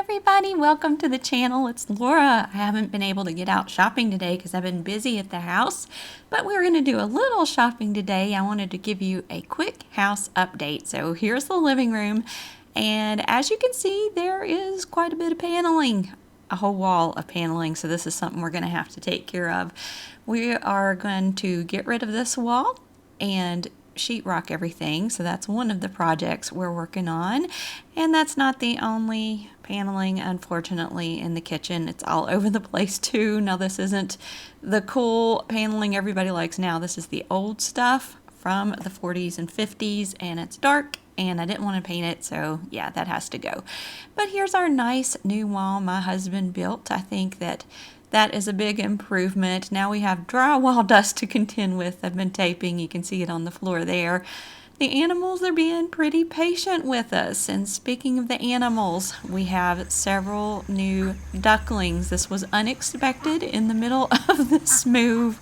everybody, welcome to the channel. It's Laura. I haven't been able to get out shopping today because I've been busy at the house, but we're going to do a little shopping today. I wanted to give you a quick house update. So here's the living room, and as you can see, there is quite a bit of paneling, a whole wall of paneling, so this is something we're going to have to take care of. We are going to get rid of this wall and sheetrock everything, so that's one of the projects we're working on. And that's not the only paneling, unfortunately, in the kitchen. It's all over the place too. Now this isn't the cool paneling everybody likes now. This is the old stuff from the 40s and 50s, and it's dark and I didn't want to paint it, so yeah, that has to go. But here's our nice new wall my husband built. I think that is a big improvement. Now we have drywall dust to contend with. I've been taping. You can see it on the floor there. The animals are being pretty patient with us. And speaking of the animals, we have several new ducklings. This was unexpected in the middle of this move.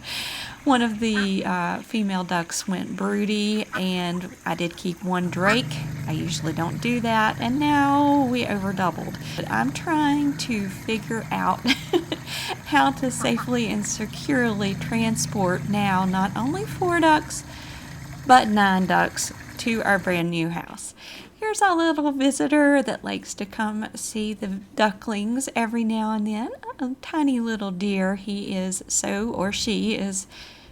One of the female ducks went broody, and I did keep one drake. I usually don't do that, and now we over doubled. But I'm trying to figure out how to safely and securely transport now not only 4 ducks, but 9 ducks to our brand new house. Here's our little visitor that likes to come see the ducklings every now and then. A tiny little deer. He is so, or she is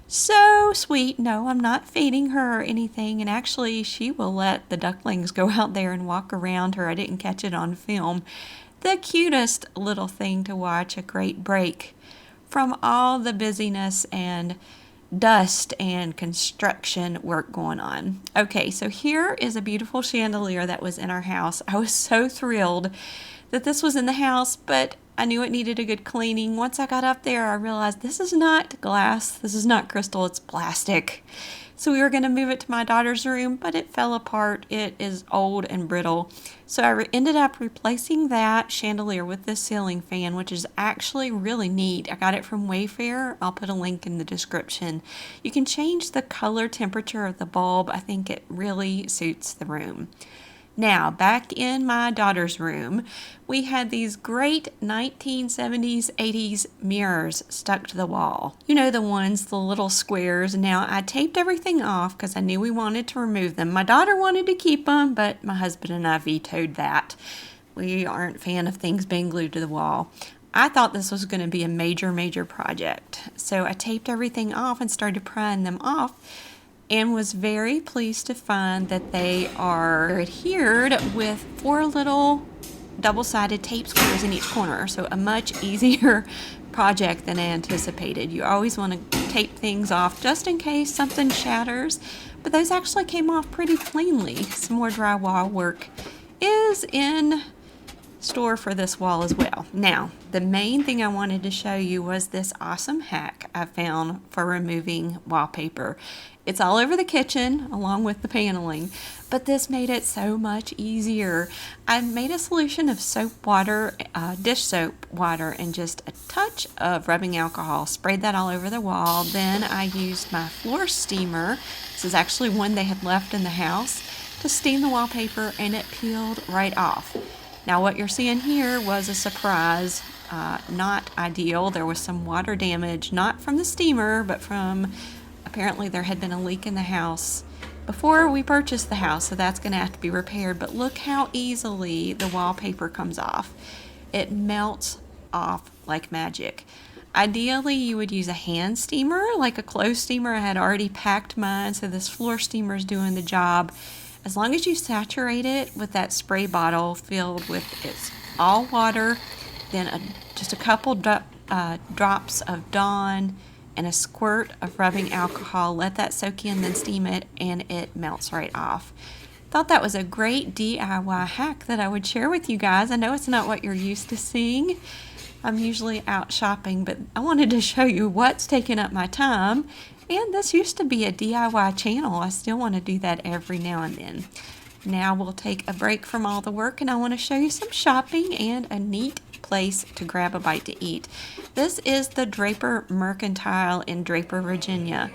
so sweet. No, I'm not feeding her or anything, and actually she will let the ducklings go out there and walk around her. I didn't catch it on film. The cutest little thing to watch, a great break from all the busyness and dust and construction work going on. Okay, so here is a beautiful chandelier that was in our house. I was so thrilled that this was in the house, but I knew it needed a good cleaning. Once I got up there, I realized this is not glass, this is not crystal, it's plastic. So we were going to move it to my daughter's room, but it fell apart. It is old and brittle. So I ended up replacing that chandelier with this ceiling fan, which is actually really neat. I got it from Wayfair. I'll put a link in the description. You can change the color temperature of the bulb. I think it really suits the room. Now, back in my daughter's room, we had these great 1970s, 80s mirrors stuck to the wall. You know, the ones, the little squares. Now, I taped everything off because I knew we wanted to remove them. My daughter wanted to keep them, but my husband and I vetoed that. We aren't a fan of things being glued to the wall. I thought this was going to be a major project. So I taped everything off and started prying them off, and was very pleased to find that they are adhered with 4 little double-sided tape squares in each corner, so a much easier project than I anticipated. You always want to tape things off just in case something shatters, but those actually came off pretty cleanly. Some more drywall work is in store for this wall as well. Now, the main thing I wanted to show you was this awesome hack I found for removing wallpaper. It's all over the kitchen along with the paneling, but this made it so much easier. I made a solution of soap water, dish soap water, and just a touch of rubbing alcohol. Sprayed that all over the wall. Then I used my floor steamer. This is actually one they had left in the house, to steam the wallpaper, and it peeled right off. Now what you're seeing here was a surprise, not ideal. There was some water damage, not from the steamer, but from, apparently there had been a leak in the house before we purchased the house, so that's going to have to be repaired. But look how easily the wallpaper comes off. It melts off like magic. Ideally, you would use a hand steamer, like a clothes steamer. I had already packed mine, so this floor steamer is doing the job. As long as you saturate it with that spray bottle filled with it's all water, then just a couple drops of Dawn and a squirt of rubbing alcohol, let that soak in, then steam it, and it melts right off. Thought that was a great DIY hack that I would share with you guys. I know it's not what you're used to seeing. I'm usually out shopping, but I wanted to show you what's taking up my time. And this used to be a DIY channel. I still want to do that every now and then. Now we'll take a break from all the work, and I want to show you some shopping and a neat place to grab a bite to eat. This is the Draper Mercantile in Draper, Virginia.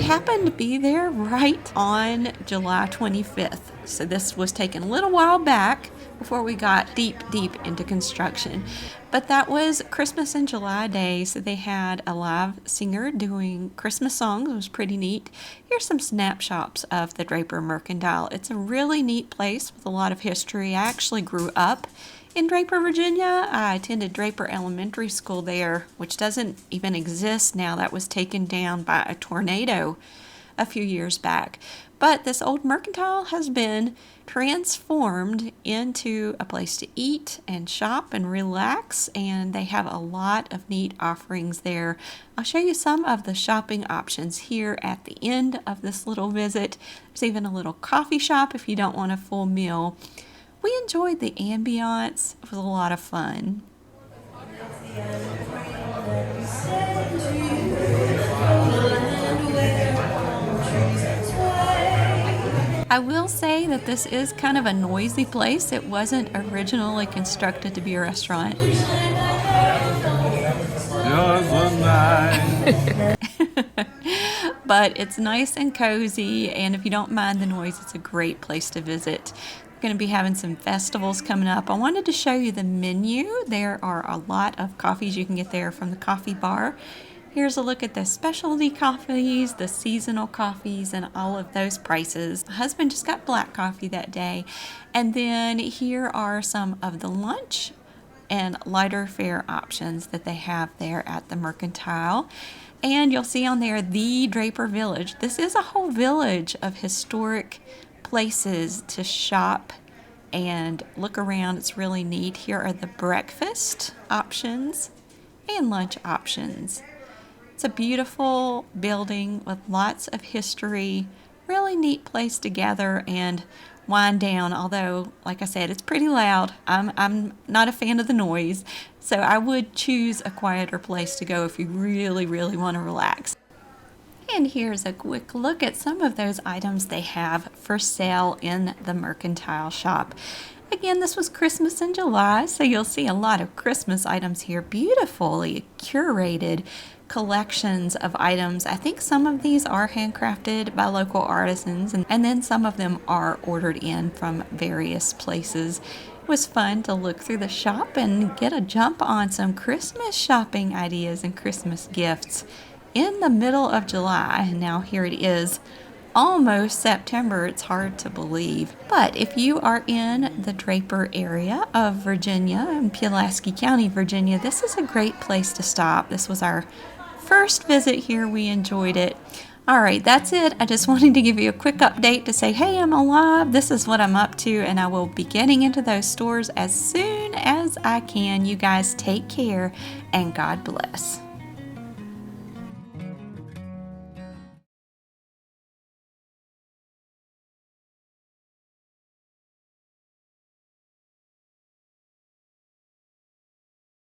happened to be there right on July 25th. So this was taken a little while back before we got deep into construction. But that was Christmas in July Day, so they had a live singer doing Christmas songs. It was pretty neat. Here's some snapshots of the Draper Mercantile. It's a really neat place with a lot of history. I actually grew up in Draper, Virginia. I attended Draper Elementary School there, which doesn't even exist now. That was taken down by a tornado a few years back. But this old mercantile has been transformed into a place to eat and shop and relax, and they have a lot of neat offerings there. I'll show you some of the shopping options here at the end of this little visit. There's even a little coffee shop if you don't want a full meal. We enjoyed the ambiance. It was a lot of fun. I will say that this is kind of a noisy place. It wasn't originally constructed to be a restaurant. But it's nice and cozy, and if you don't mind the noise, it's a great place to visit. We're going to be having some festivals coming up. I wanted to show you the menu. There are a lot of coffees you can get there from the coffee bar. Here's a look at the specialty coffees, the seasonal coffees, and all of those prices. My husband just got black coffee that day. And then here are some of the lunch and lighter fare options that they have there at the Mercantile. And you'll see on there, Thee Draper Village. This is a whole village of historic places to shop and look around. It's really neat. Here are the breakfast options and lunch options. It's a beautiful building with lots of history, really neat place to gather and wind down, although, like I said, it's pretty loud. I'm not a fan of the noise, so I would choose a quieter place to go if you really want to relax. And here's a quick look at some of those items they have for sale in the Mercantile shop. Again, this was Christmas in July, so you'll see a lot of Christmas items here. Beautifully curated collections of items. I think some of these are handcrafted by local artisans, and then some of them are ordered in from various places. It was fun to look through the shop and get a jump on some Christmas shopping ideas and Christmas gifts in the middle of July. And now here it is, almost September. It's hard to believe. But if you are in the Draper area of Virginia, in Pulaski County, Virginia, this is a great place to stop. This was our first visit here. We enjoyed it. All right, that's it. I just wanted to give you a quick update to say, hey, I'm alive. This is what I'm up to, and I will be getting into those stores as soon as I can. You guys take care, and God bless.